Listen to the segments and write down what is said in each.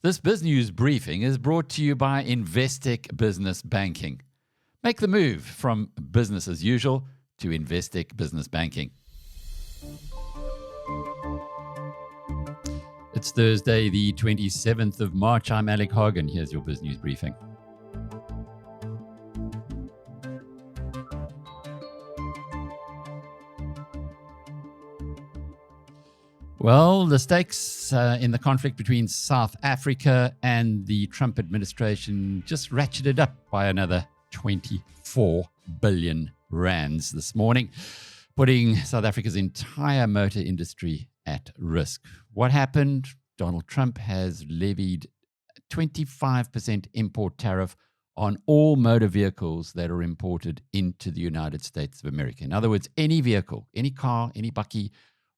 This BizNews Briefing is brought to you by Investec Business Banking. Make the move from business as usual to Investec Business Banking. It's Thursday, the 27th of March. I'm Alec Hagen. Here's your BizNews Briefing. Well, the stakes in the conflict between South Africa and the Trump administration just ratcheted up by another 24 billion rands this morning, putting South Africa's entire motor industry at risk. What happened? Donald Trump has levied a 25% import tariff on all motor vehicles that are imported into the United States of America. In other words, any vehicle, any car, any bakkie,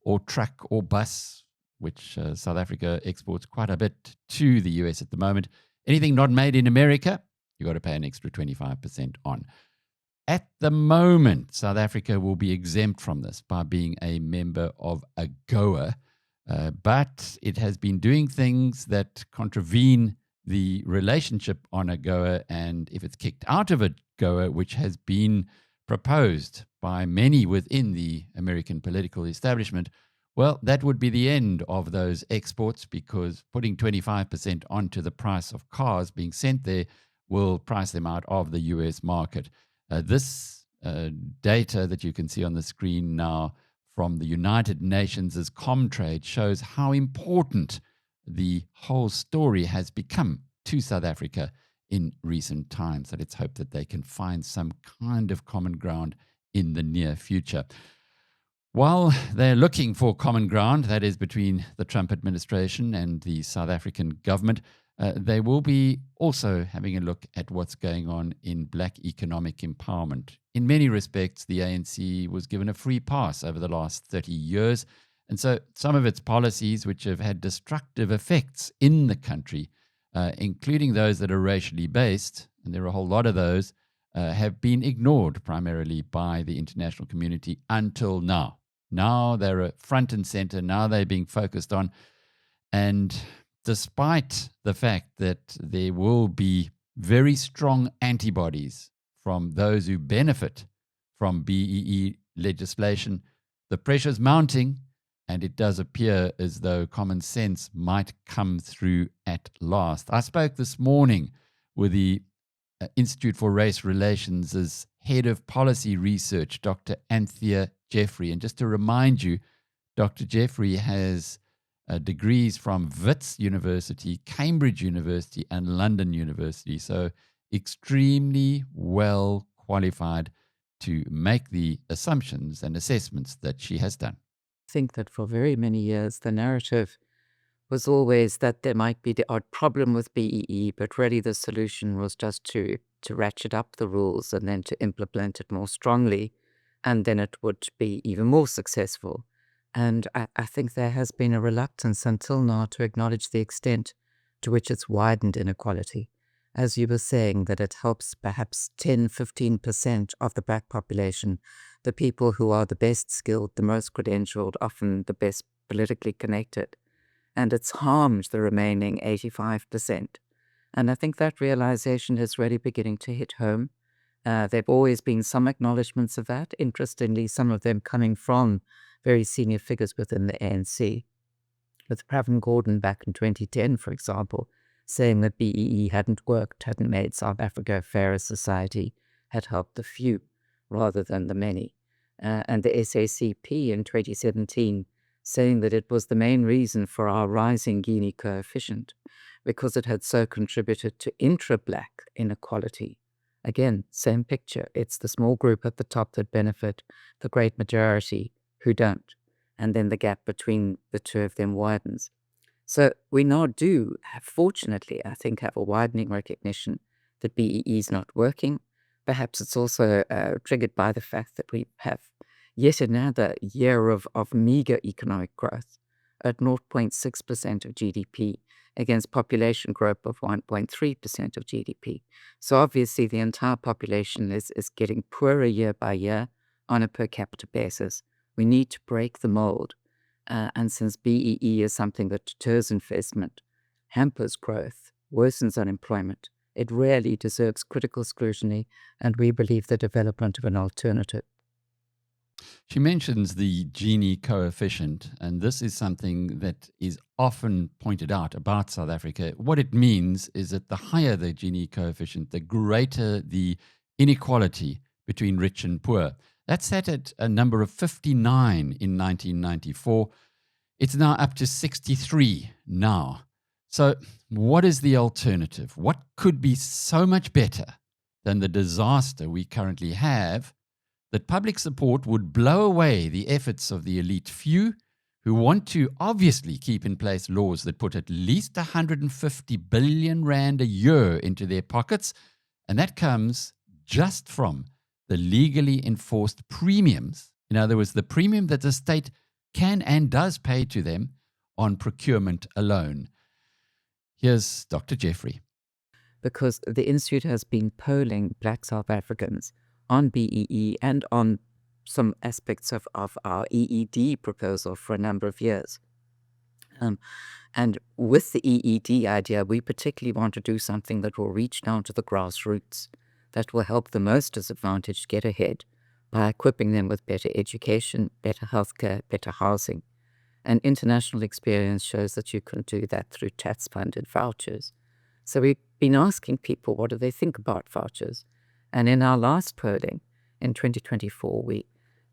or truck or bus, which South Africa exports quite a bit to the US at the moment. Anything not made in America, you've got to pay an extra 25% on. At the moment, South Africa will be exempt from this by being a member of AGOA, but it has been doing things that contravene the relationship on AGOA, and if it's kicked out of AGOA, which has been proposed by many within the American political establishment, well, that would be the end of those exports, because putting 25% onto the price of cars being sent there will price them out of the US market. This data that you can see on the screen now from the United Nations' Comtrade shows how important the whole story has become to South Africa in recent times. So let's hope that they can find some kind of common ground in the near future. While they're looking for common ground, that is between the Trump administration and the South African government, they will be also having a look at what's going on in black economic empowerment. In many respects, the ANC was given a free pass over the last 30 years. And so some of its policies, which have had destructive effects in the country, including those that are racially based, and there are a whole lot of those, have been ignored primarily by the international community until now. Now they're front and center. Now they're being focused on. And despite the fact that there will be very strong antibodies from those who benefit from BEE legislation, the pressure's mounting, and it does appear as though common sense might come through at last. I spoke this morning with the Institute for Race Relations as head of policy research, Dr. Anthea Jeffery. And just to remind you, Dr. Jeffery has degrees from Wits University, Cambridge University, and London University. So extremely well qualified to make the assumptions and assessments that she has done. I think that for very many years, the narrative was always that there might be the odd problem with BEE, but really the solution was just to ratchet up the rules and then to implement it more strongly, and then it would be even more successful. And I think there has been a reluctance until now to acknowledge the extent to which it's widened inequality. As you were saying, that it helps perhaps 10-15% of the black population, the people who are the best skilled, the most credentialed, often the best politically connected. And it's harmed the remaining 85%. And I think that realization is really beginning to hit home. There have always been some acknowledgements of that, interestingly, some of them coming from very senior figures within the ANC. With Pravin Gordhan back in 2010, for example, saying that BEE hadn't worked, hadn't made South Africa a fairer society, had helped the few rather than the many. And the SACP in 2017 saying that it was the main reason for our rising Gini coefficient, because it had so contributed to intra-black inequality. Again, same picture. It's the small group at the top that benefit, the great majority who don't. And then the gap between the two of them widens. So we now do, fortunately, I think, have a widening recognition that BEE is not working. Perhaps it's also triggered by the fact that we have yet another year of meager economic growth at 0.6% of GDP against population growth of 1.3% of GDP. So obviously the entire population is getting poorer year by year on a per capita basis. We need to break the mold. And since BEE is something that deters investment, hampers growth, worsens unemployment. It rarely deserves critical scrutiny, and we believe the development of an alternative. She mentions the Gini coefficient, and this is something that is often pointed out about South Africa. What it means is that the higher the Gini coefficient, the greater the inequality between rich and poor. That sat at a number of 59 in 1994. It's now up to 63 now. So what is the alternative? What could be so much better than the disaster we currently have, that public support would blow away the efforts of the elite few who want to obviously keep in place laws that put at least 150 billion rand a year into their pockets, and that comes just from the legally enforced premiums. In other words, the premium that the state can and does pay to them on procurement alone. Here's Dr. Jeffery. Because the Institute has been polling Black South Africans on BEE and on some aspects of our EED proposal for a number of years. And with the EED idea, we particularly want to do something that will reach down to the grassroots, that will help the most disadvantaged get ahead by equipping them with better education, better healthcare, better housing. And international experience shows that you can do that through tax-funded vouchers. So we've been asking people, what do they think about vouchers? And in our last polling in 2024,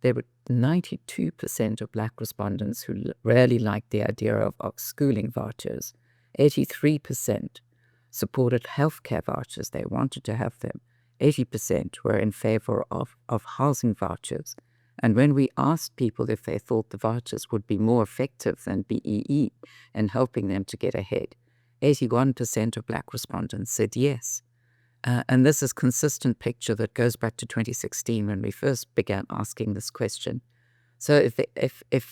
there were 92% of Black respondents who really liked the idea of schooling vouchers. 83% supported healthcare vouchers. They wanted to have them. 80% were in favor of housing vouchers. And when we asked people if they thought the vouchers would be more effective than BEE in helping them to get ahead, 81% of Black respondents said yes. And this is a consistent picture that goes back to 2016 when we first began asking this question. So if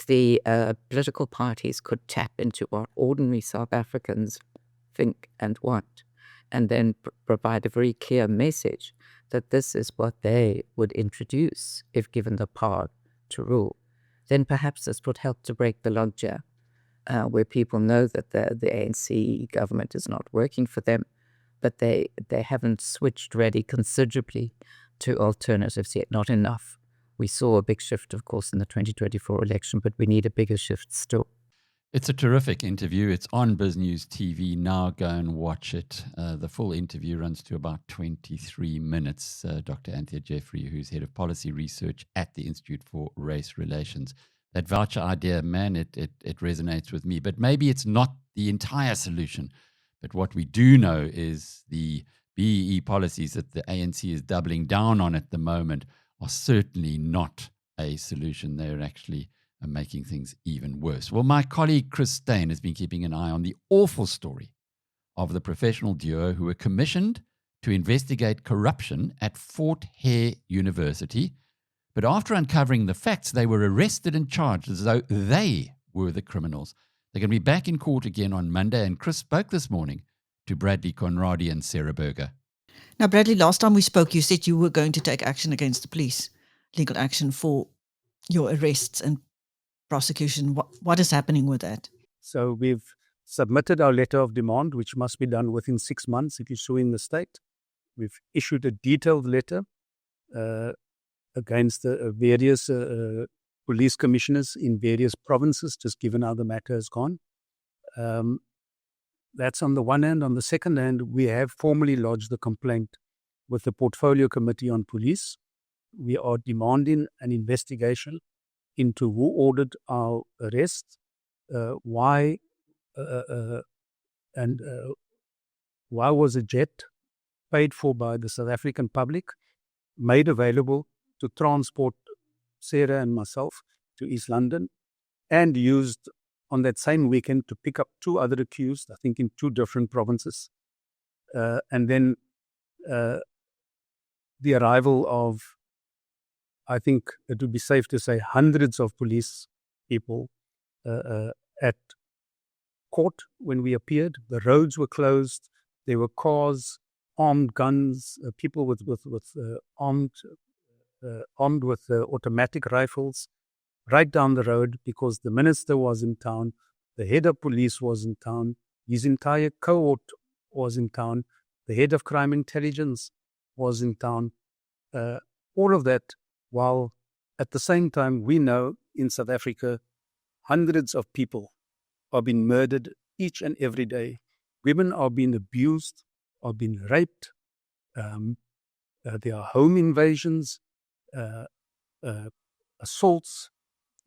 the political parties could tap into what ordinary South Africans think and want, and then provide a very clear message that this is what they would introduce if given the power to rule, then perhaps this would help to break the logjam, where people know that the ANC government is not working for them, but they haven't switched really considerably to alternatives yet, not enough. We saw a big shift, of course, in the 2024 election, but we need a bigger shift still. It's a terrific interview. It's on BizNews TV now. Go and watch it. The full interview runs to about 23 minutes. Dr. Anthea Jeffery, who's head of policy research at the Institute for Race Relations. That voucher idea, man, it resonates with me. But maybe it's not the entire solution. But what we do know is the BEE policies that the ANC is doubling down on at the moment are certainly not a solution. They're actually making things even worse. Well, my colleague Chris Steyn has been keeping an eye on the awful story of the professional duo who were commissioned to investigate corruption at Fort Hare University. But after uncovering the facts, they were arrested and charged as though they were the criminals. They're going to be back in court again on Monday, and Chris spoke this morning to Bradley Conradi and Sarah Berger. Now, Bradley, last time we spoke, you said you were going to take action against the police, legal action for your arrests and prosecution. What is happening with that? So we've submitted our letter of demand, which must be done within 6 months if you sue in the state. We've issued a detailed letter against the various police commissioners in various provinces, just given how the matter has gone. That's on the one hand. On the second hand, we have formally lodged the complaint with the Portfolio Committee on Police. We are demanding an investigation into who ordered our arrest, why was a jet paid for by the South African public made available to transport Sarah and myself to East London and used on that same weekend to pick up 2 other accused, I think in 2 different provinces. And then the arrival of, I think it would be safe to say, hundreds of police people at court when we appeared. The roads were closed. There were cars, armed guns, people with armed with automatic rifles right down the road because the minister was in town, the head of police was in town, His entire cohort was in town. The head of crime intelligence was in town. All of that, while at the same time, we know in South Africa, hundreds of people are being murdered each and every day. Women are being abused, are being raped. There are home invasions, assaults.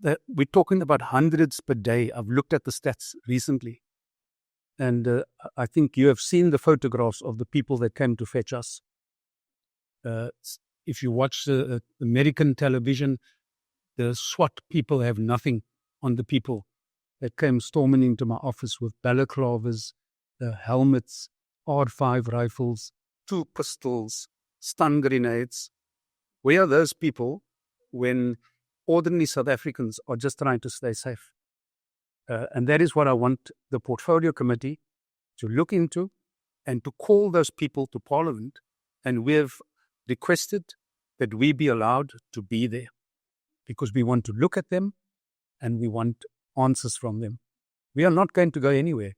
We're talking about hundreds per day. I've looked at the stats recently. And I think you have seen the photographs of the people that came to fetch us. If you watch American television, the SWAT people have nothing on the people that came storming into my office with balaclavas, helmets, R5 rifles, 2 pistols, stun grenades. Where are those people when ordinary South Africans are just trying to stay safe? And that is what I want the Portfolio Committee to look into and to call those people to Parliament. And we've requested that we be allowed to be there because we want to look at them and we want answers from them. We are not going to go anywhere.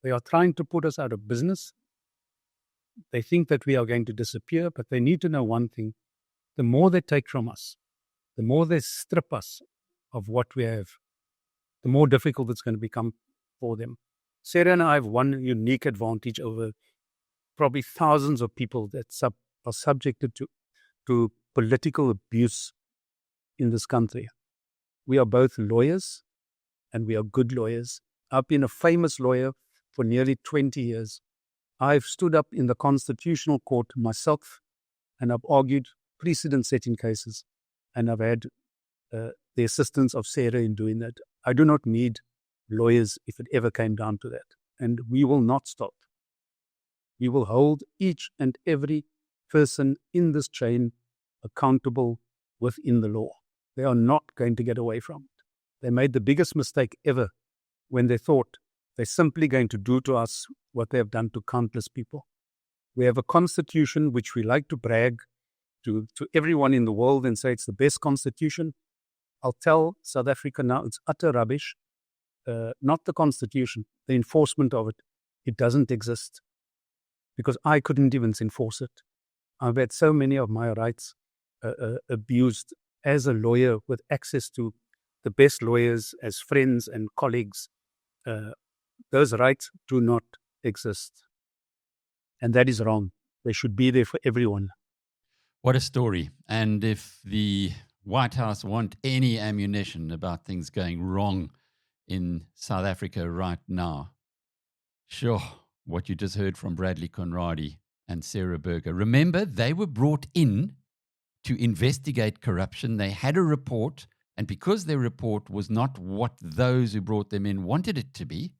They are trying to put us out of business. They think that we are going to disappear, but they need to know one thing. The more they take from us, the more they strip us of what we have, the more difficult it's going to become for them. Sarah and I have one unique advantage over probably thousands of people that are subjected to political abuse in this country. We are both lawyers, and we are good lawyers. I've been a famous lawyer for nearly 20 years. I've stood up in the Constitutional Court myself, and I've argued precedent-setting cases, and I've had the assistance of Sarah in doing that. I do not need lawyers if it ever came down to that, and we will not stop. We will hold each and every person in this chain accountable within the law. They are not going to get away from it. They made the biggest mistake ever when they thought they're simply going to do to us what they have done to countless people. We have a constitution which we like to brag to everyone in the world and say it's the best constitution. I'll tell South Africa now it's utter rubbish. Not the constitution, the enforcement of it. It doesn't exist because I couldn't even enforce it. I've had so many of my rights abused as a lawyer with access to the best lawyers as friends and colleagues. Those rights do not exist. And that is wrong. They should be there for everyone. What a story. And if the White House want any ammunition about things going wrong in South Africa right now, sure, what you just heard from Bradley Conradi and Sarah Berger. Remember, they were brought in to investigate corruption. They had a report, and because their report was not what those who brought them in wanted it to be,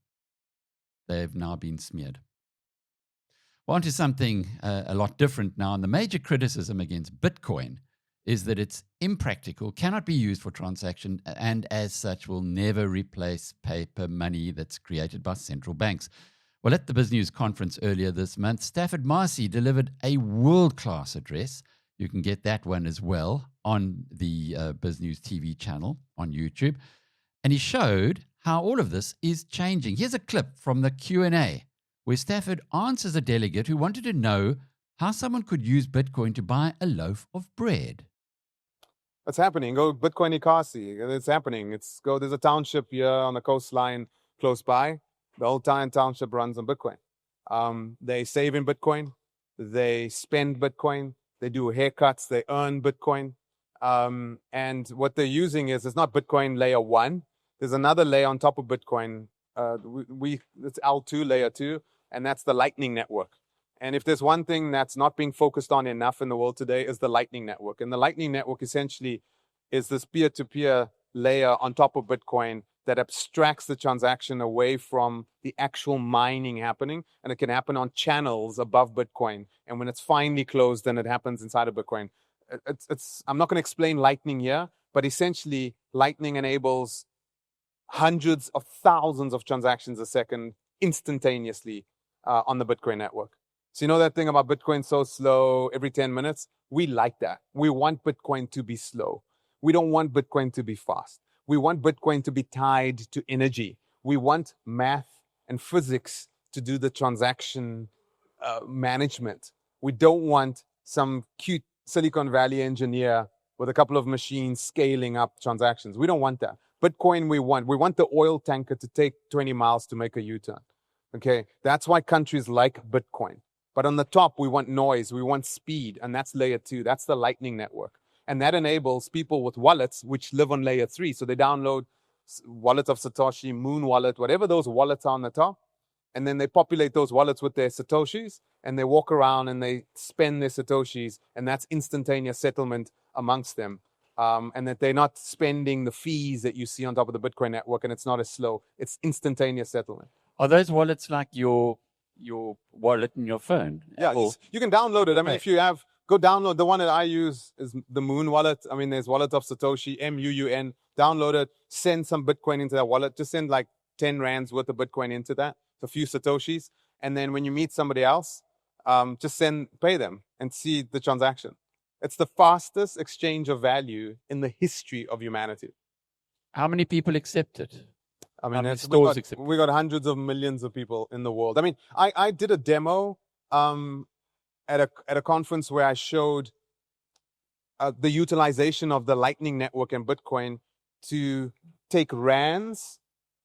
they've now been smeared. Well, on to something a lot different now. And the major criticism against Bitcoin is that it's impractical, cannot be used for transaction, and as such will never replace paper money that's created by central banks. Well, at the BizNews conference earlier this month, Stafford Masie delivered a world-class address. You can get that one as well on the BizNews TV channel on YouTube. And he showed how all of this is changing. Here's a clip from the Q&A where Stafford answers a delegate who wanted to know how someone could use Bitcoin to buy a loaf of bread. What's happening? Go Bitcoin Ikasi. It's happening. There's a township here on the coastline close by. The whole township runs on Bitcoin. They save in Bitcoin. They spend Bitcoin. They do haircuts. They earn Bitcoin. And what they're using it's not Bitcoin layer 1. There's another layer on top of Bitcoin. It's L2, layer 2, and that's the Lightning Network. And if there's one thing that's not being focused on enough in the world today is the Lightning Network. And the Lightning Network essentially is this peer-to-peer layer on top of Bitcoin that abstracts the transaction away from the actual mining happening. And it can happen on channels above Bitcoin. And when it's finally closed, then it happens inside of Bitcoin. I'm not going to explain Lightning here, but essentially Lightning enables hundreds of thousands of transactions a second instantaneously on the Bitcoin network. So you know that thing about Bitcoin so slow every 10 minutes? We like that. We want Bitcoin to be slow. We don't want Bitcoin to be fast. We want Bitcoin to be tied to energy. We want math and physics to do the transaction management. We don't want some cute Silicon Valley engineer with a couple of machines scaling up transactions. We don't want that. Bitcoin we want the oil tanker to take 20 miles to make a U-turn. Okay, that's why countries like Bitcoin. But on the top, we want noise, we want speed, and that's layer 2. That's the Lightning Network. And that enables people with wallets which live on layer 3. So they download Wallet of Satoshi, Moon Wallet, whatever those wallets are on the top. And then they populate those wallets with their Satoshis, and they walk around and they spend their Satoshis, and that's instantaneous settlement amongst them. And that they're not spending the fees that you see on top of the Bitcoin network, and it's not as slow. It's instantaneous settlement. Are those wallets like your wallet in your phone? Yeah, Or- you can download it. I mean, Right. if you have, go download. The one that I use is the Moon Wallet. I mean, there's Wallet of Satoshi, MUUN. Download it, send some Bitcoin into that wallet. Just send like 10 rands worth of Bitcoin into that, a few Satoshis. And then when you meet somebody else, just pay them and see the transaction. It's the fastest exchange of value in the history of humanity. How many people accept it? I How mean, many it's, stores accept we got hundreds of millions of people in the world. I mean, I did a demo at a conference where I showed the utilization of the Lightning Network and Bitcoin to take rands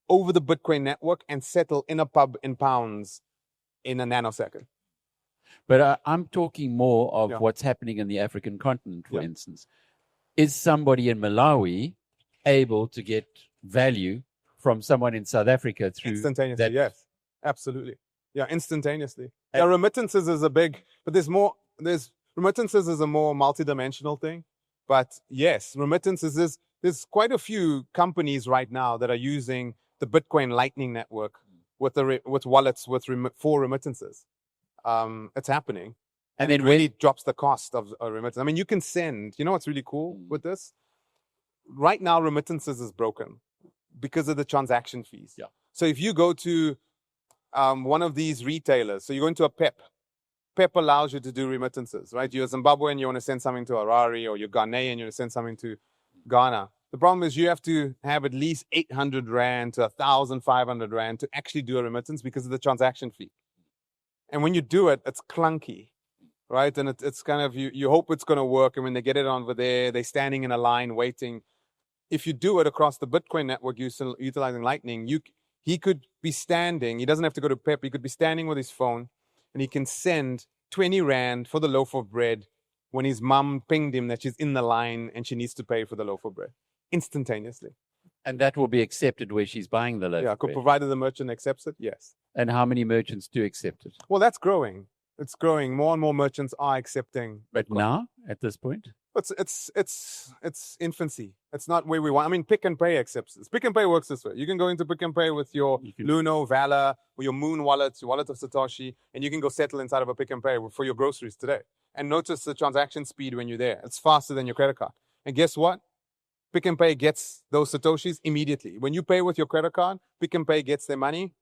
over the Bitcoin network and settle in a pub in pounds in a nanosecond. But I'm talking more of Yeah. what's happening in the African continent, for Yeah. instance. Is somebody in Malawi able to get value from someone in South Africa through Instantaneously, that? yes. Absolutely. Yeah, instantaneously. Yeah, remittances is a big, but remittances is a more multidimensional thing. But yes, remittances there's quite a few companies right now that are using the Bitcoin Lightning Network with wallets for remittances. It's happening. And And then it really drops the cost of a remittance. I mean, you can send, you know what's really cool with this? Right now, remittances is broken because of the transaction fees. Yeah. So if you go to one of these retailers, so you go into a PEP. PEP allows you to do remittances, right? You're Zimbabwean, you want to send something to Harare, or you're Ghanaian, you want to send something to Ghana. The problem is you have to have at least 800 Rand to 1,500 Rand to actually do a remittance because of the transaction fee. And when you do it, it's clunky, right? And it's kind of, you hope it's going to work. And when they get it over there, they're standing in a line waiting. If you do it across the Bitcoin network utilizing Lightning, he could be standing. He doesn't have to go to PEP. He could be standing with his phone, and he can send 20 Rand for the loaf of bread when his mum pinged him that she's in the line and she needs to pay for the loaf of bread instantaneously. And that will be accepted where she's buying the loaf. Yeah, of bread. provided the merchant accepts it, yes. And how many merchants do accept it? Well, that's growing. It's growing. More and more merchants are accepting. But Bitcoin. now, at this point? It's infancy. It's not where we want. I mean, Pick and Pay accepts this. Pick and Pay works this way. You can go into Pick and Pay with your Luno, Valor, or your Moon wallet, your Wallet of Satoshi, and you can go settle inside of a Pick and Pay for your groceries today. And notice the transaction speed when you're there. It's faster than your credit card. And guess what? Pick and Pay gets those Satoshis immediately. When you pay with your credit card, Pick and Pay gets their money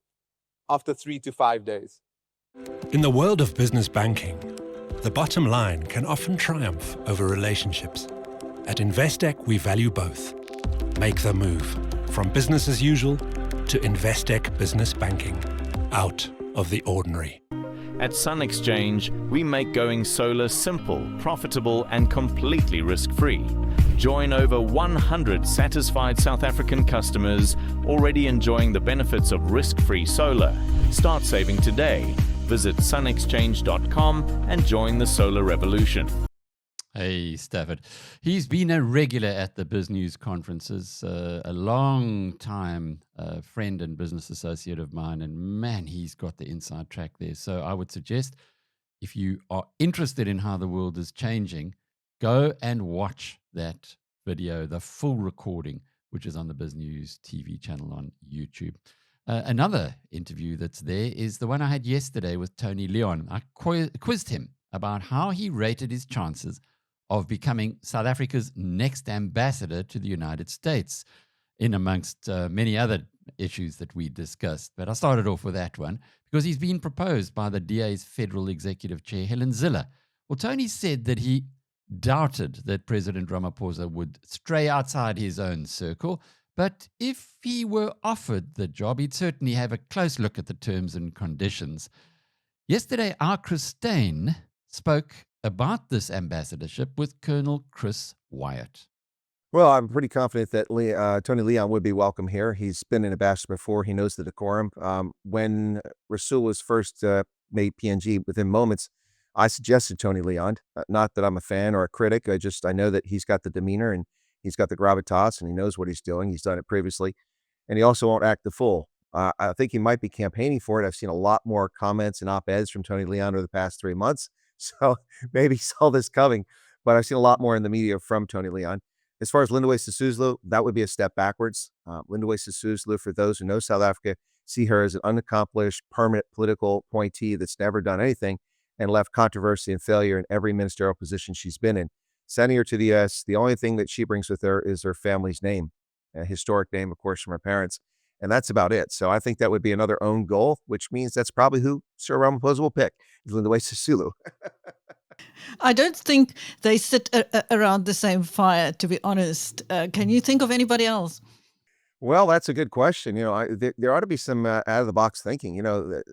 after 3 to 5 days. In the world of business banking, the bottom line can often triumph over relationships. At Investec, we value both. Make the move from business as usual to Investec Business Banking. Out of the ordinary. At Sun Exchange, we make going solar simple, profitable, and completely risk-free. Join over 100 satisfied South African customers already enjoying the benefits of risk-free solar. Start saving today. Visit sunexchange.com and join the solar revolution. Hey, Stafford. He's been a regular at the BizNews conferences, a long time friend and business associate of mine, and man, he's got the inside track there. So I would suggest if you are interested in how the world is changing, go and watch that video, the full recording, which is on the BizNews TV channel on YouTube. Another interview that's there is the one I had yesterday with Tony Leon. I quizzed him about how he rated his chances of becoming South Africa's next ambassador to the United States, in amongst many other issues that we discussed. But I started off with that one because he's been proposed by the DA's Federal Executive Chair, Helen Zille. Well, Tony said that he doubted that President Ramaphosa would stray outside his own circle, But if he were offered the job, he'd certainly have a close look at the terms and conditions. Yesterday, our Christine spoke about this ambassadorship with Colonel Chris Wyatt. Well, I'm pretty confident that Tony Leon would be welcome here. He's been an ambassador before. He knows the decorum. When Rasul was first made PNG, within moments, I suggested Tony Leon. Not that I'm a fan or a critic. I know that he's got the demeanor and he's got the gravitas and he knows what he's doing. He's done it previously. And he also won't act the fool. I think he might be campaigning for it. I've seen a lot more comments and op-eds from Tony Leon over the past 3 months. So maybe he saw this coming. But I've seen a lot more in the media from Tony Leon. As far as Lindiwe Sisulu, that would be a step backwards. Lindiwe Sisulu, for those who know South Africa, see her as an unaccomplished, permanent political appointee that's never done anything and left controversy and failure in every ministerial position she's been in. Sending her to the U.S., the only thing that she brings with her is her family's name, a historic name, of course, from her parents. And that's about it. So I think that would be another own goal, which means that's probably who Sir Ramaphosa will pick, is Lindiwe Sisulu. I don't think they sit around the same fire, to be honest. Can you think of anybody else? Well, that's a good question. There ought to be some out-of-the-box thinking.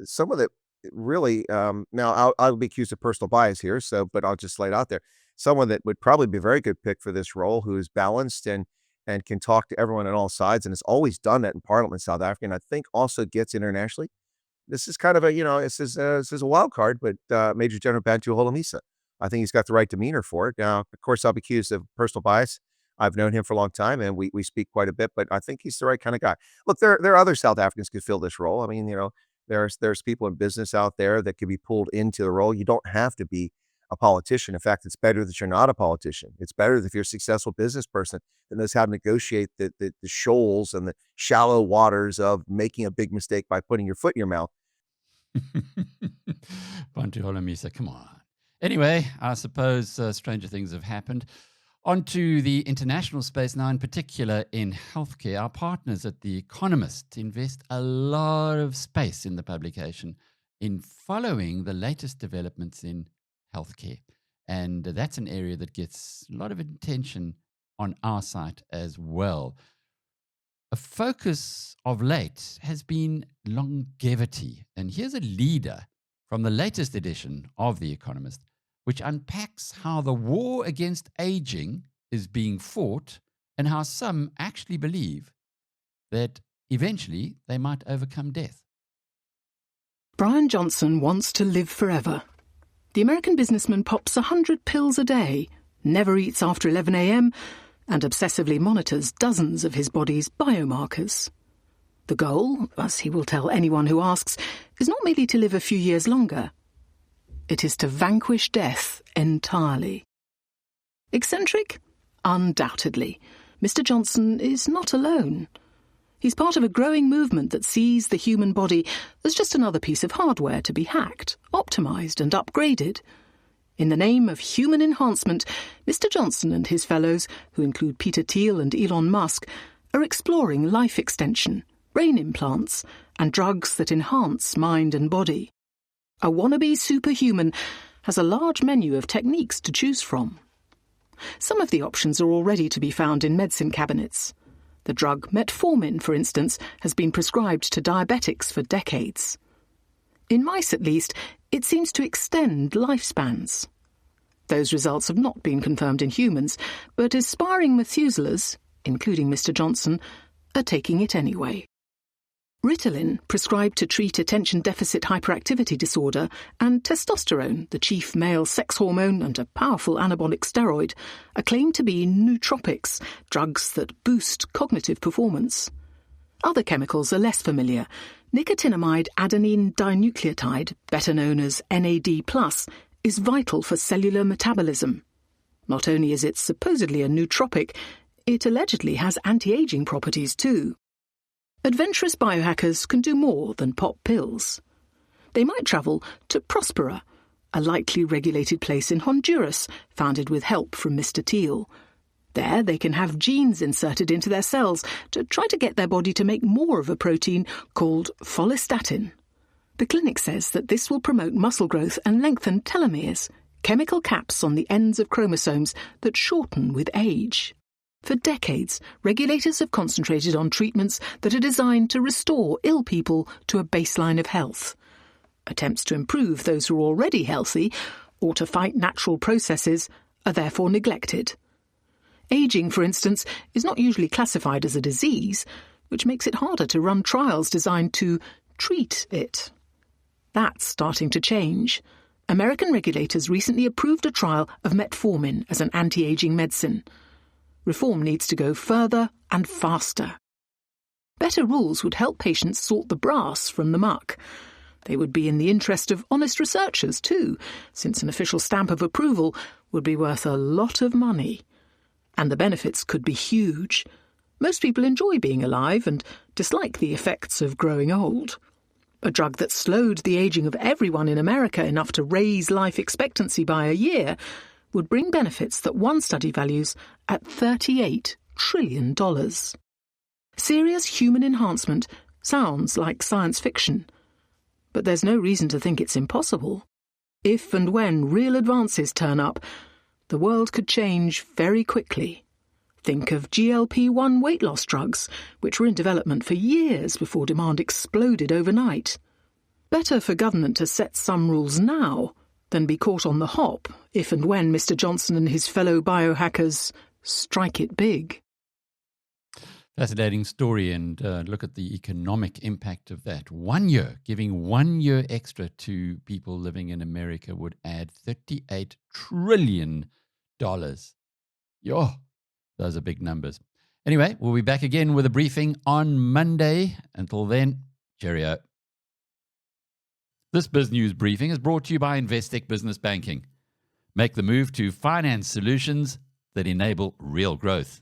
Some of the really, now I'll be accused of personal bias here, but I'll just lay it out there. Someone that would probably be a very good pick for this role, who is balanced and can talk to everyone on all sides, and has always done that in Parliament in South Africa, and I think also gets internationally. This is kind of this is a wild card, but Major General Bantu Holomisa. I think he's got the right demeanor for it. Now, of course, I'll be accused of personal bias. I've known him for a long time, and we speak quite a bit, but I think he's the right kind of guy. Look, there are other South Africans who could fill this role. I mean, there's people in business out there that could be pulled into the role. You don't have to be a politician. In fact, it's better that you're not a politician. It's better if you're a successful business person that knows how to negotiate the shoals and the shallow waters of making a big mistake by putting your foot in your mouth. Bantu Holomisa, come on. Anyway, I suppose stranger things have happened. On to the international space now, in particular in healthcare. Our partners at The Economist invest a lot of space in the publication in following the latest developments in healthcare. And that's an area that gets a lot of attention on our site as well. A focus of late has been longevity. And here's a leader from the latest edition of The Economist, which unpacks how the war against aging is being fought and how some actually believe that eventually they might overcome death. Brian Johnson wants to live forever. The American businessman pops 100 pills a day, never eats after 11 a.m., and obsessively monitors dozens of his body's biomarkers. The goal, as he will tell anyone who asks, is not merely to live a few years longer. It is to vanquish death entirely. Eccentric? Undoubtedly. Mr. Johnson is not alone. He's part of a growing movement that sees the human body as just another piece of hardware to be hacked, optimised and upgraded. In the name of human enhancement, Mr. Johnson and his fellows, who include Peter Thiel and Elon Musk, are exploring life extension, brain implants, and drugs that enhance mind and body. A wannabe superhuman has a large menu of techniques to choose from. Some of the options are already to be found in medicine cabinets. The drug metformin, for instance, has been prescribed to diabetics for decades. In mice, at least, it seems to extend lifespans. Those results have not been confirmed in humans, but aspiring Methuselahs, including Mr. Johnson, are taking it anyway. Ritalin, prescribed to treat attention deficit hyperactivity disorder, and testosterone, the chief male sex hormone and a powerful anabolic steroid, are claimed to be nootropics, drugs that boost cognitive performance. Other chemicals are less familiar. Nicotinamide adenine dinucleotide, better known as NAD+, is vital for cellular metabolism. Not only is it supposedly a nootropic, it allegedly has anti-aging properties too. Adventurous biohackers can do more than pop pills. They might travel to Prospera, a lightly regulated place in Honduras, founded with help from Mr. Thiel. There they can have genes inserted into their cells to try to get their body to make more of a protein called follistatin. The clinic says that this will promote muscle growth and lengthen telomeres, chemical caps on the ends of chromosomes that shorten with age. For decades, regulators have concentrated on treatments that are designed to restore ill people to a baseline of health. Attempts to improve those who are already healthy or to fight natural processes are therefore neglected. Ageing, for instance, is not usually classified as a disease, which makes it harder to run trials designed to treat it. That's starting to change. American regulators recently approved a trial of metformin as an anti-aging medicine. Reform needs to go further and faster. Better rules would help patients sort the brass from the muck. They would be in the interest of honest researchers too, since an official stamp of approval would be worth a lot of money. And the benefits could be huge. Most people enjoy being alive and dislike the effects of growing old. A drug that slowed the aging of everyone in America enough to raise life expectancy by a year would bring benefits that one study values at $38 trillion. Serious human enhancement sounds like science fiction, but there's no reason to think it's impossible. If and when real advances turn up, the world could change very quickly. Think of GLP-1 weight loss drugs, which were in development for years before demand exploded overnight. Better for government to set some rules now than be caught on the hop if and when Mr. Johnson and his fellow biohackers strike it big. Fascinating story, and look at the economic impact of that. 1 year, giving 1 year extra to people living in America would add $38 trillion. Yo, those are big numbers. Anyway, we'll be back again with a briefing on Monday. Until then, cheerio. This BizNews Briefing is brought to you by Investec Business Banking. Make the move to finance solutions that enable real growth.